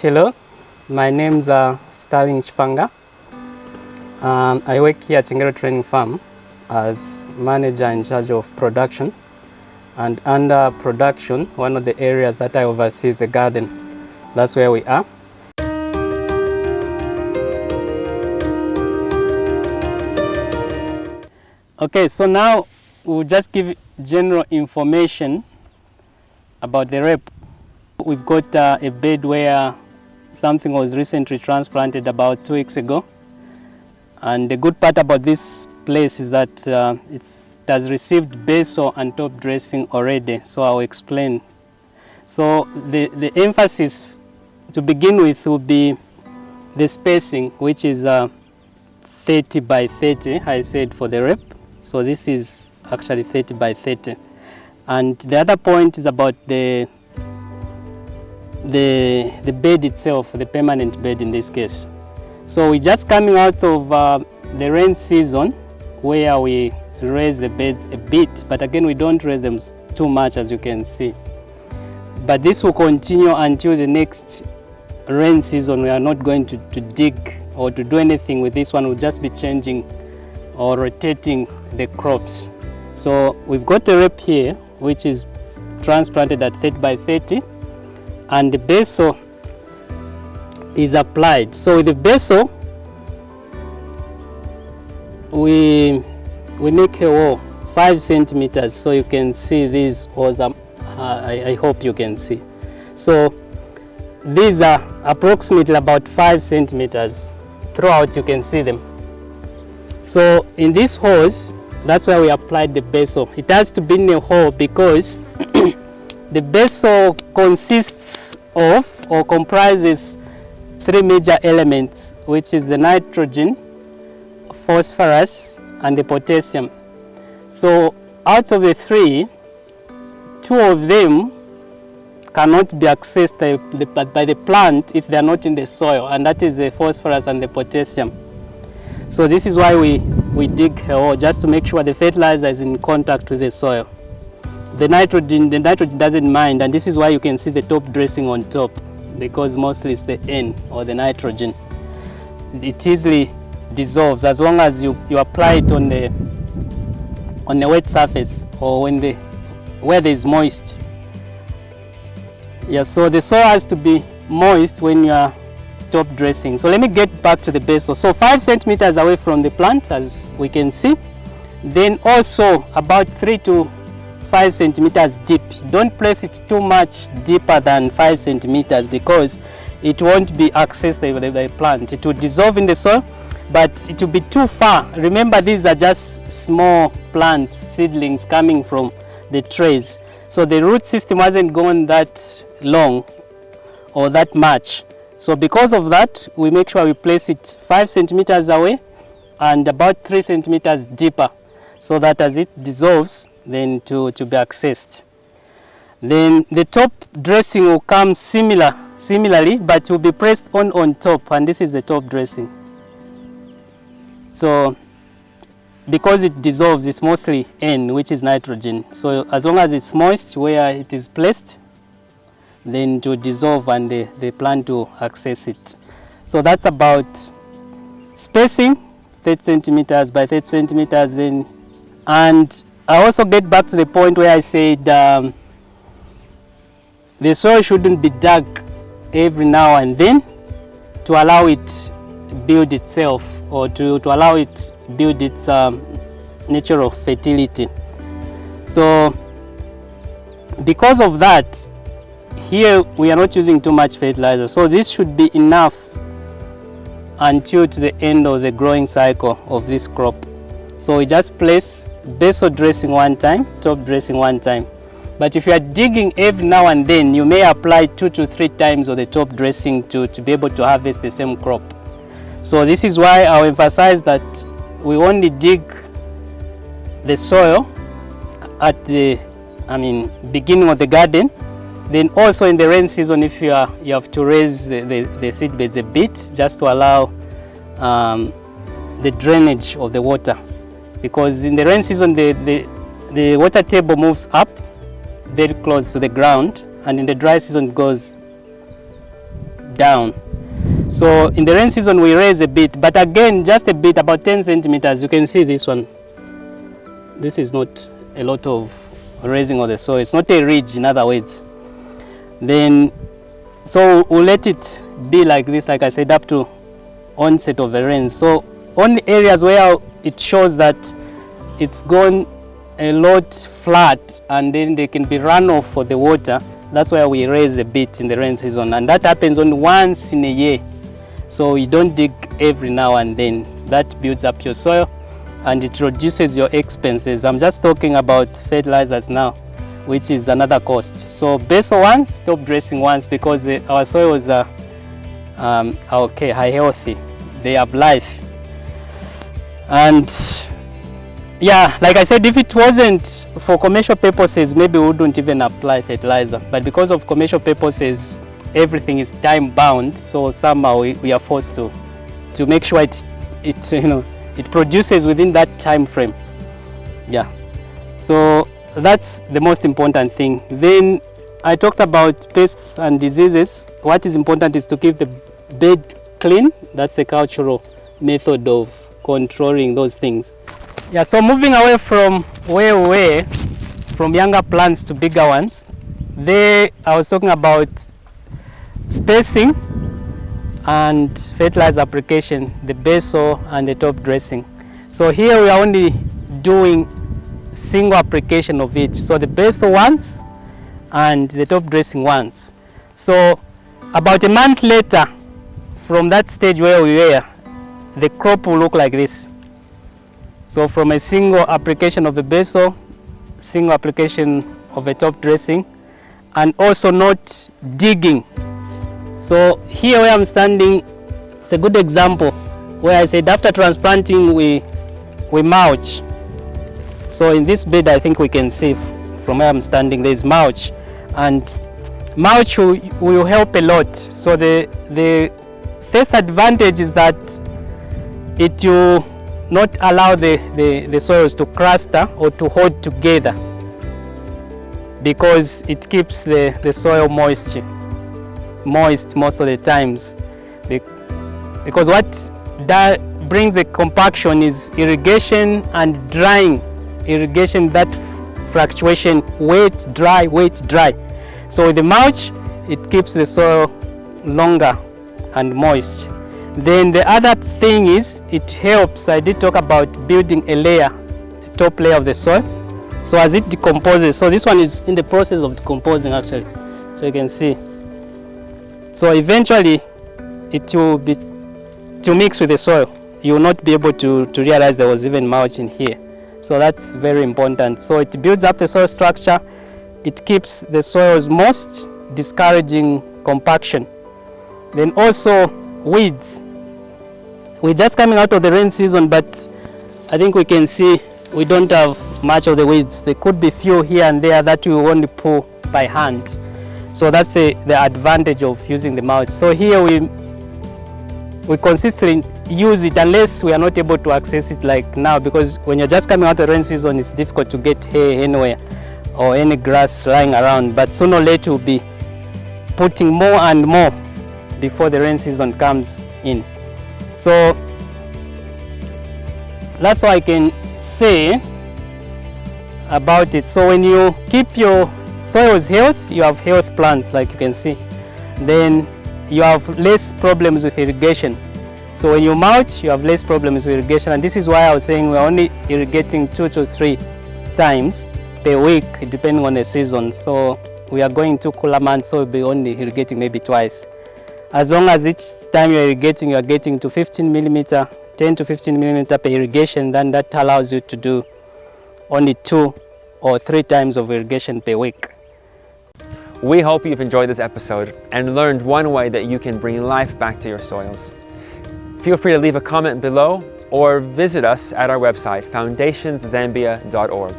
Hello, my name's Sterling Chipanga. I work here at Chengelo Training Farm as manager in charge of production. And under production, one of the areas that I oversee is the garden. That's where we are. Okay, so now we'll just give general information about the rep. We've got a bed where something was recently transplanted about 2 weeks ago. And the good part about this place is that it has received basal and top dressing already, so I'll explain. So the emphasis to begin with will be the spacing, which is 30 by 30, I said, for the rep. So this is actually 30 by 30. And the other point is about the bed itself, the permanent bed in this case. So we're just coming out of the rain season where we raise the beds a bit, but again we don't raise them too much, as you can see. But this will continue until the next rain season. We are not going to dig or to do anything with this one. We'll just be changing or rotating the crops. So we've got a rep here which is transplanted at 30 by 30, and the basal is applied. So with the basal, we make a wall 5 centimeters. So you can see these walls. I hope you can see. So these are approximately about 5 centimeters throughout. You can see them. So in this hose, that's where we applied the basal. It has to be in a hole because the basal consists of or comprises 3 major elements, which is the nitrogen, phosphorus, and the potassium. So out of the 3, 2 of them cannot be accessed by the plant if they are not in the soil, and that is the phosphorus and the potassium. So this is why we dig a hole, just to make sure the fertilizer is in contact with the soil. The nitrogen doesn't mind, and this is why you can see the top dressing on top, because mostly it's the N, or the nitrogen. It easily dissolves as long as you apply it on the wet surface or where there is moist. Yeah, so the soil has to be moist when you are top dressing. So let me get back to the basal. So 5 centimeters away from the plant, as we can see. Then also about 3 to 5 centimeters deep. Don't place it too much deeper than 5 centimeters because it won't be accessed by the plant. It will dissolve in the soil, but it will be too far. Remember, these are just small plants, seedlings coming from the trays. So the root system hasn't gone that long or that much. So because of that, we make sure we place it 5 centimeters away and about 3 centimeters deeper, so that as it dissolves, then to be accessed. Then the top dressing will come similarly, but will be pressed on top, and this is the top dressing. So because it dissolves, it's mostly N, which is nitrogen. So as long as it's moist where it is placed, then to dissolve and the plant to access it. So that's about spacing, 30 centimeters by 30 centimeters. Then, and I also get back to the point where I said the soil shouldn't be dug every now and then to allow it build itself, or to allow it build its natural fertility. So because of that, here we are not using too much fertilizer, so this should be enough until to the end of the growing cycle of this crop. So we just place basal dressing one time, top dressing one time. But if you are digging every now and then, you may apply 2 to 3 times of the top dressing to be able to harvest the same crop. So this is why I'll emphasize that we only dig the soil at the beginning of the garden. Then also in the rain season, if you have to raise the seed beds a bit, just to allow the drainage of the water, because in the rain season the water table moves up very close to the ground, and in the dry season it goes down. So in the rain season we raise a bit, but again just a bit, about 10 centimeters. You can see this one. This is not a lot of raising of the soil. It's not a ridge, in other words. Then, so we'll let it be like this, like I said, up to onset of the rain. So on areas where it shows that it's gone a lot flat and then there can be runoff for the water, that's where we raise a bit in the rain season, and that happens only once in a year. So you don't dig every now and then. That builds up your soil and it reduces your expenses. I'm just talking about fertilizers now, which is another cost. So basal once, top dressing once, because our soils are healthy. They have life. And yeah, like I said, if it wasn't for commercial purposes, maybe we wouldn't even apply fertilizer. But because of commercial purposes, everything is time bound. So somehow we are forced to make sure it produces within that time frame. Yeah. So that's the most important thing. Then I talked about pests and diseases. What is important is to keep the bed clean. That's the cultural method of controlling those things. Yeah, so moving away from where we were, from younger plants to bigger ones, there I was talking about spacing and fertilizer application, the basal and the top dressing. So here we are only doing single application of each. So the basal once and the top dressing once. So about a month later from that stage where we were, the crop will look like this. So from a single application of a basal, single application of a top dressing, and also not digging. So here where I'm standing, it's a good example where I said after transplanting we mulch. So in this bed I think we can see from where I'm standing there is mulch, and mulch will help a lot. So the first advantage is that it will not allow the soils to cluster or to hold together, because it keeps the soil moist most of the times. Because what that brings the compaction is irrigation and drying. Irrigation, that fluctuation, wet, dry, wet, dry. So with the mulch, it keeps the soil longer and moist. Then the other thing is it helps, I did talk about building a layer, the top layer of the soil. So as it decomposes, so this one is in the process of decomposing actually. So you can see. So eventually it will be to mix with the soil. You will not be able to realize there was even mulch in here. So that's very important. So it builds up the soil structure. It keeps the soils moist, discouraging compaction. Then also weeds. We're just coming out of the rain season, but I think we can see we don't have much of the weeds. There could be few here and there that we only pull by hand. So that's the advantage of using the mulch. So here we consistently use it unless we are not able to access it like now, because when you're just coming out of the rain season, it's difficult to get hay anywhere or any grass lying around. But sooner or later we'll be putting more and more before the rain season comes in. So that's what I can say about it. So when you keep your soils healthy, you have health plants, like you can see. Then you have less problems with irrigation. So when you mulch, you have less problems with irrigation. And this is why I was saying we're only irrigating 2 to 3 times per week, depending on the season. So we are going to cooler months, so we'll be only irrigating maybe twice. As long as each time you're irrigating, you're getting to 15 millimeter, 10 to 15 millimeter per irrigation, then that allows you to do only 2 or 3 times of irrigation per week. We hope you've enjoyed this episode and learned one way that you can bring life back to your soils. Feel free to leave a comment below or visit us at our website, foundationszambia.org.